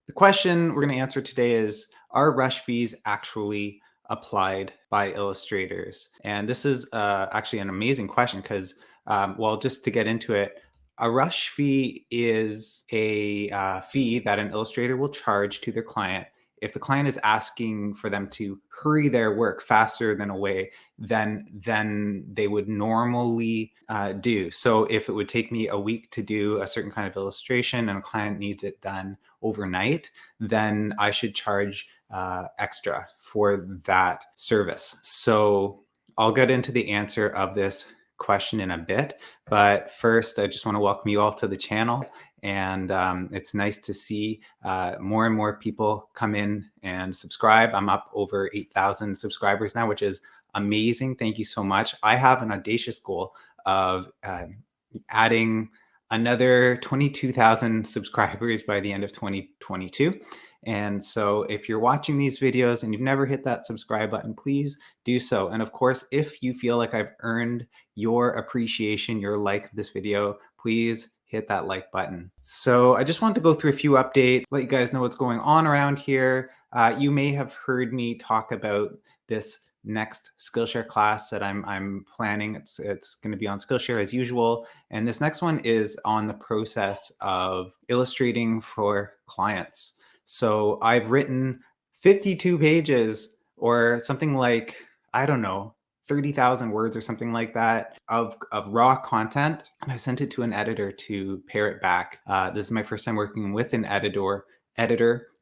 The question we're going to answer today is, are rush fees actually applied by illustrators? And this is actually an amazing question because, well, just to get into it, a rush fee is a fee that an illustrator will charge to their client if the client is asking for them to hurry their work faster than they would normally do. So if it would take me a week to do a certain kind of illustration and a client needs it done overnight, then I should charge extra for that service. So I'll get into the answer of this question in a bit, but first I just want to welcome you all to the channel. And it's nice to see more and more people come in and subscribe. I'm up over 8,000 subscribers now, which is amazing. Thank you so much. I have an audacious goal of adding another 22,000 subscribers by the end of 2022. And so if you're watching these videos and you've never hit that subscribe button, please do so. And of course, if you feel like I've earned your appreciation, your like of this video, please hit that like button. So I just wanted to go through a few updates, let you guys know what's going on around here. You may have heard me talk about this next Skillshare class that I'm planning. It's going to be on Skillshare as usual. And this next one is on the process of illustrating for clients. So I've written 52 pages or something like, I don't know, 30,000 words or something like that of raw content. And I sent it to an editor to pare it back. This is my first time working with an editor,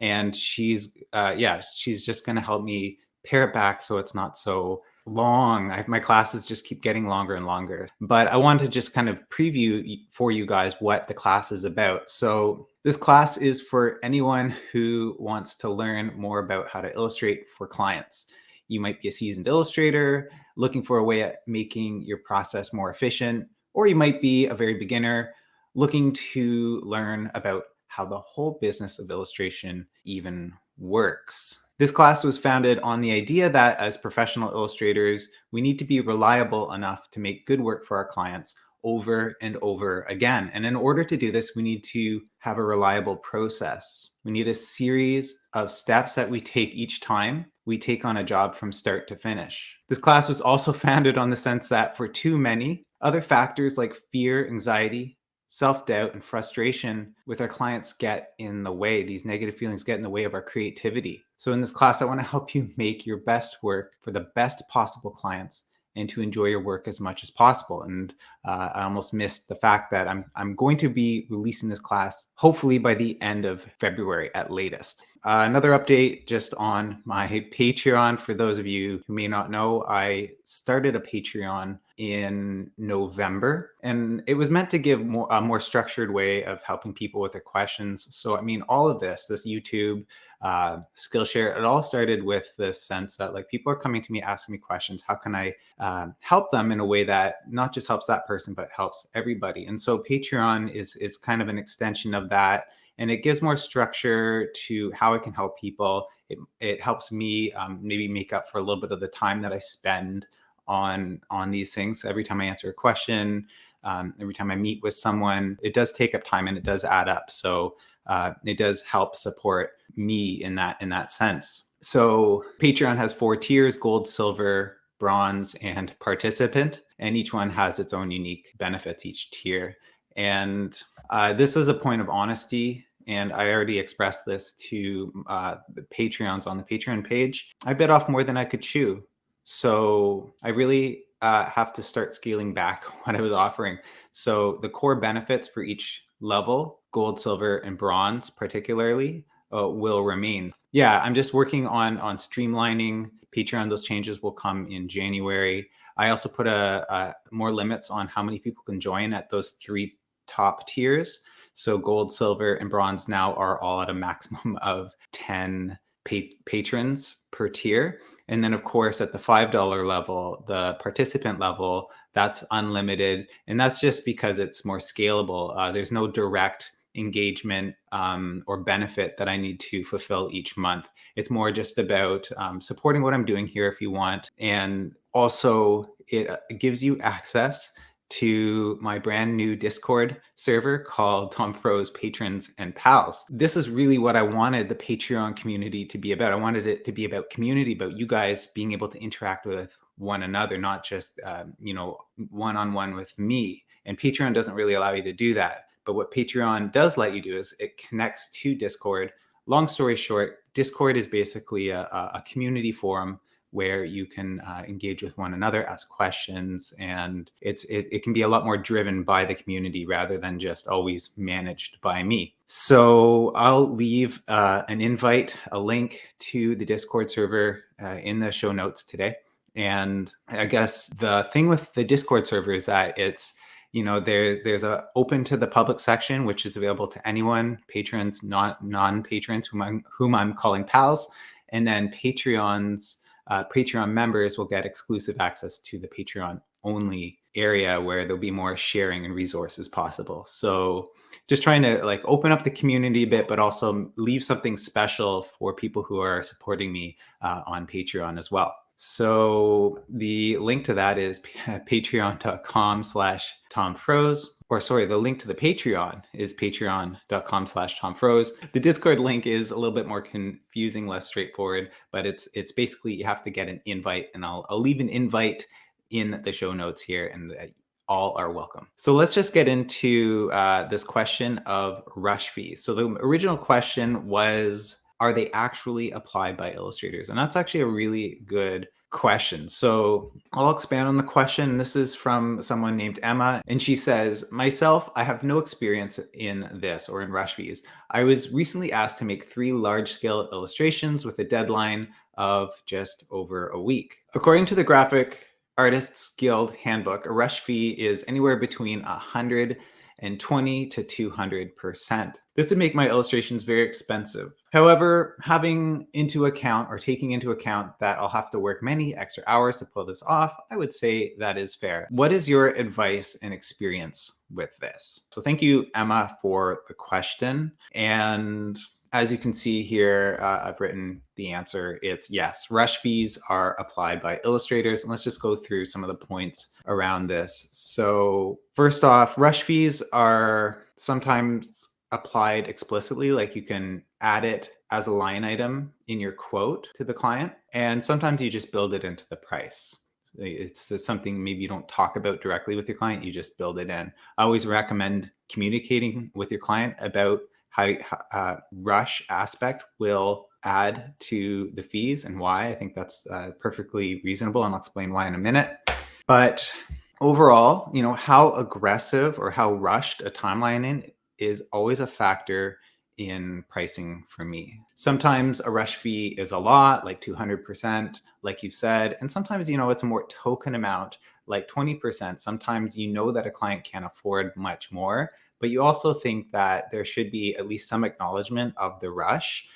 and she's just going to help me pare it back so it's not so long. My classes just keep getting longer and longer. But I wanted to just kind of preview for you guys what the class is about. So this class is for anyone who wants to learn more about how to illustrate for clients. You might be a seasoned illustrator looking for a way at making your process more efficient, or you might be a very beginner looking to learn about how the whole business of illustration even works. This class was founded on the idea that as professional illustrators, we need to be reliable enough to make good work for our clients over and over again. And in order to do this, we need to have a reliable process. We need a series of steps that we take each time we take on a job from start to finish. This class was also founded on the sense that for too many, other factors like fear, anxiety, self-doubt, and frustration with our clients get in the way. These negative feelings get in the way of our creativity. So in this class, I want to help you make your best work for the best possible clients and to enjoy your work as much as possible. And I almost missed the fact that I'm going to be releasing this class hopefully by the end of February at latest. Another update just on my Patreon. For those of you who may not know, I started a Patreon in November, and it was meant to give a more structured way of helping people with their questions. So, I mean, all of this YouTube, Skillshare, it all started with this sense that like people are coming to me asking me questions. How can I help them in a way that not just helps that person, but helps everybody? And so Patreon is kind of an extension of that. And it gives more structure to how I can help people. It helps me maybe make up for a little bit of the time that I spend on these things. Every time I answer a question, every time I meet with someone, it does take up time and it does add up. So it does help support me in that sense. So Patreon has 4 tiers: gold, silver, bronze, and participant. And each one has its own unique benefits, each tier. And this is a point of honesty. And I already expressed this to the Patreons on the Patreon page. I bit off more than I could chew. So I really have to start scaling back what I was offering. So the core benefits for each level, gold, silver, and bronze particularly, will remain. Yeah, I'm just working on streamlining Patreon. Those changes will come in January. I also put more limits on how many people can join at those 3 top tiers. So gold, silver, and bronze now are all at a maximum of 10 patrons per tier. And then, of course, at the $5 level, the participant level, that's unlimited. And that's just because it's more scalable. There's no direct engagement or benefit that I need to fulfill each month. It's more just about supporting what I'm doing here if you want. And also, it gives you access to my brand new Discord server called Tom Fro's Patrons and Pals. This is really what I wanted the Patreon community to be about. I wanted it to be about community, about you guys being able to interact with one another, not just, one-on-one with me. And Patreon doesn't really allow you to do that. But what Patreon does let you do is it connects to Discord. Long story short, Discord is basically a community forum where you can engage with one another, ask questions, and it can be a lot more driven by the community rather than just always managed by me. So I'll leave an invite, a link to the Discord server in the show notes today. And I guess the thing with the Discord server is that it's, there's a open to the public section, which is available to anyone, patrons, not non-patrons, whom I'm calling pals, and then Patreon members will get exclusive access to the Patreon only area where there'll be more sharing and resources possible. So just trying to open up the community a bit, but also leave something special for people who are supporting me on Patreon as well. So the link to that is patreon.com/TomFroze. The link to the Patreon is patreon.com/TomFroze. The Discord link is a little bit more confusing, less straightforward, but it's basically you have to get an invite, and I'll leave an invite in the show notes here, and all are welcome. So let's just get into this question of rush fees. So the original question was, are they actually applied by illustrators? And that's actually a really good question. So I'll expand on the question. This is from someone named Emma, and she says, myself, I have no experience in this or in rush fees. I was recently asked to make 3 large-scale illustrations with a deadline of just over a week. According to the graphic Artists Guild Handbook, a rush fee is anywhere between 120 to 200%. This would make my illustrations very expensive. However, taking into account that I'll have to work many extra hours to pull this off, I would say that is fair. What is your advice and experience with this? So thank you, Emma, for the question. And as you can see here, I've written the answer. It's yes, rush fees are applied by illustrators. And let's just go through some of the points around this. So first off, rush fees are sometimes applied explicitly, like you can add it as a line item in your quote to the client. And sometimes you just build it into the price. It's something maybe you don't talk about directly with your client, you just build it in. I always recommend communicating with your client about how rush aspect will add to the fees and why. I think that's perfectly reasonable, and I'll explain why in a minute. But overall, how aggressive or how rushed a timeline in is always a factor in pricing for me. Sometimes a rush fee is a lot, like 200%, like you said, and sometimes, it's a more token amount, like 20%. Sometimes that a client can't afford much more, but you also think that there should be at least some acknowledgement of the rush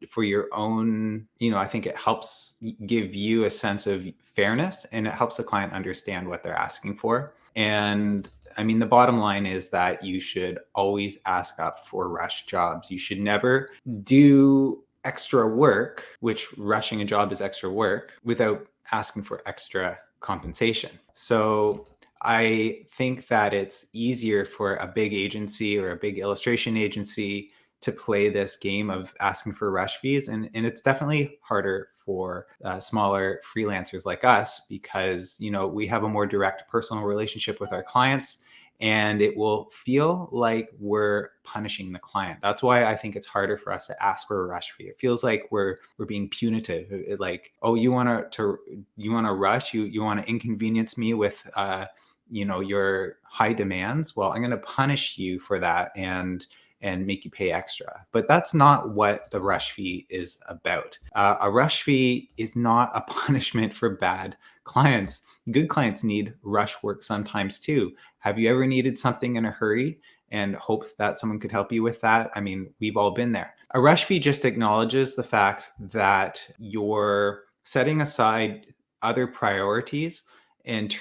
for your own, I think it helps give you a sense of fairness, and it helps the client understand what they're asking for. And I mean, the bottom line is that you should always ask up for rush jobs. You should never do extra work, which rushing a job is extra work, without asking for extra compensation. So I think that it's easier for a big agency or a big illustration agency to play this game of asking for rush fees. And it's definitely harder for smaller freelancers like us because, we have a more direct personal relationship with our clients, and it will feel like we're punishing the client. That's why I think it's harder for us to ask for a rush fee. It feels like we're being punitive. Like, oh, you want to rush? You want to inconvenience me with your high demands? Well, I'm going to punish you for that and make you pay extra. But that's not what the rush fee is about. A rush fee is not a punishment for bad clients. Good clients need rush work sometimes too. Have you ever needed something in a hurry and hoped that someone could help you with that? I mean, we've all been there. A rush fee just acknowledges the fact that you're setting aside other priorities and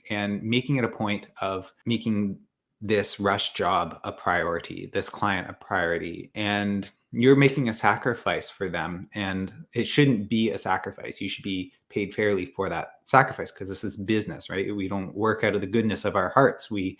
making it a point of making this rush job a priority, this client a priority. And you're making a sacrifice for them, and it shouldn't be a sacrifice. You should be paid fairly for that sacrifice, because this is business, right? We don't work out of the goodness of our hearts. We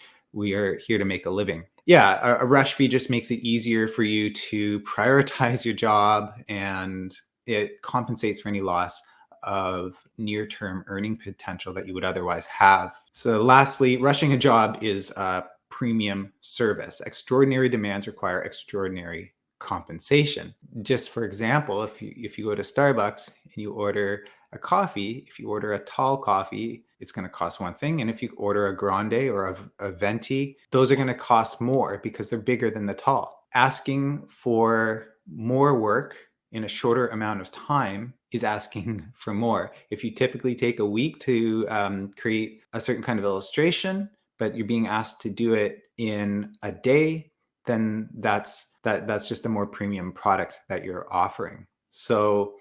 are here to make a living. Yeah, a rush fee just makes it easier for you to prioritize your job, and it compensates for any loss of near-term earning potential that you would otherwise have. So lastly, rushing a job is a premium service. Extraordinary demands require extraordinary compensation. Just for example, if you go to Starbucks and you order a coffee, if you order a tall coffee, it's going to cost one thing. And if you order a grande or a venti, those are going to cost more because they're bigger than the tall. Asking for more work in a shorter amount of time is asking for more. If you typically take a week to create a certain kind of illustration, but you're being asked to do it in a day, then that's just a more premium product that you're offering. So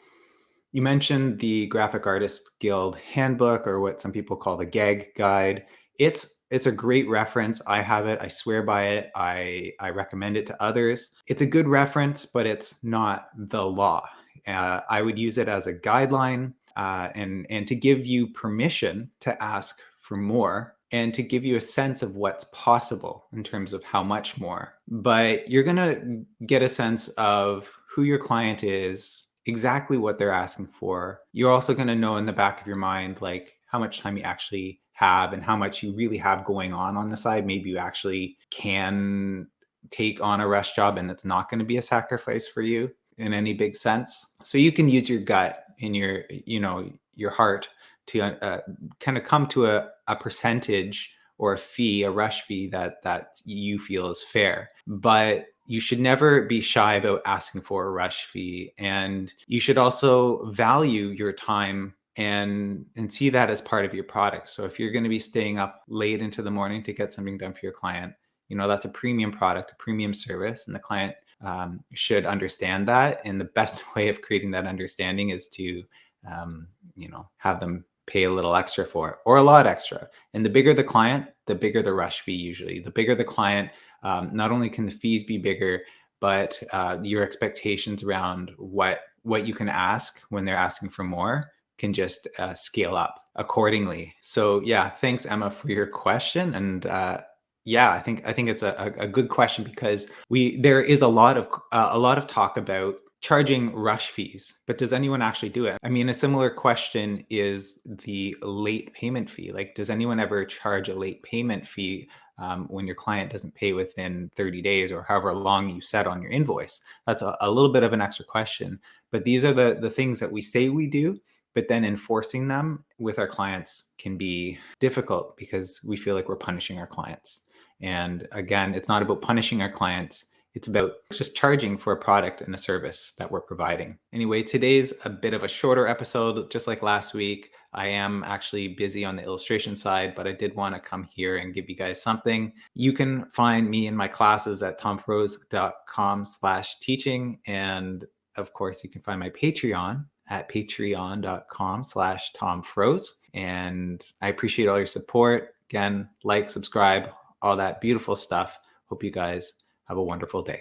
you mentioned the Graphic Artists Guild Handbook, or what some people call the GAG guide. It's a great reference. I have it. I swear by it. I recommend it to others. It's a good reference, but it's not the law. I would use it as a guideline, and to give you permission to ask for more, and to give you a sense of what's possible in terms of how much more. But you're going to get a sense of who your client is, exactly what they're asking for. You're also going to know in the back of your mind, like, how much time you actually have and how much you really have going on the side. Maybe you actually can take on a rush job and it's not going to be a sacrifice for you in any big sense. So you can use your gut and your heart to kind of come to a percentage or a fee, a rush fee that you feel is fair. But you should never be shy about asking for a rush fee. And you should also value your time and see that as part of your product. So if you're going to be staying up late into the morning to get something done for your client, that's a premium product, a premium service, and the client should understand that. And the best way of creating that understanding is to have them pay a little extra for it, or a lot extra. And the bigger the client, the bigger the rush fee. Usually the bigger the client, not only can the fees be bigger, but your expectations around what you can ask when they're asking for more can just scale up accordingly. So yeah, thanks, Emma, for your question. And yeah, I think it's a good question, because there is a lot of talk about charging rush fees, but does anyone actually do it? I mean, a similar question is the late payment fee. Like, does anyone ever charge a late payment fee when your client doesn't pay within 30 days or however long you set on your invoice? That's a little bit of an extra question, but these are the things that we say we do, but then enforcing them with our clients can be difficult because we feel like we're punishing our clients. And again, it's not about punishing our clients. It's about just charging for a product and a service that we're providing. Anyway, today's a bit of a shorter episode, just like last week. I am actually busy on the illustration side, but I did want to come here and give you guys something. You can find me in my classes at tomfroze.com/teaching. And of course, you can find my Patreon at patreon.com/tomfroze. And I appreciate all your support. Again, like, subscribe, all that beautiful stuff. Hope you guys have a wonderful day.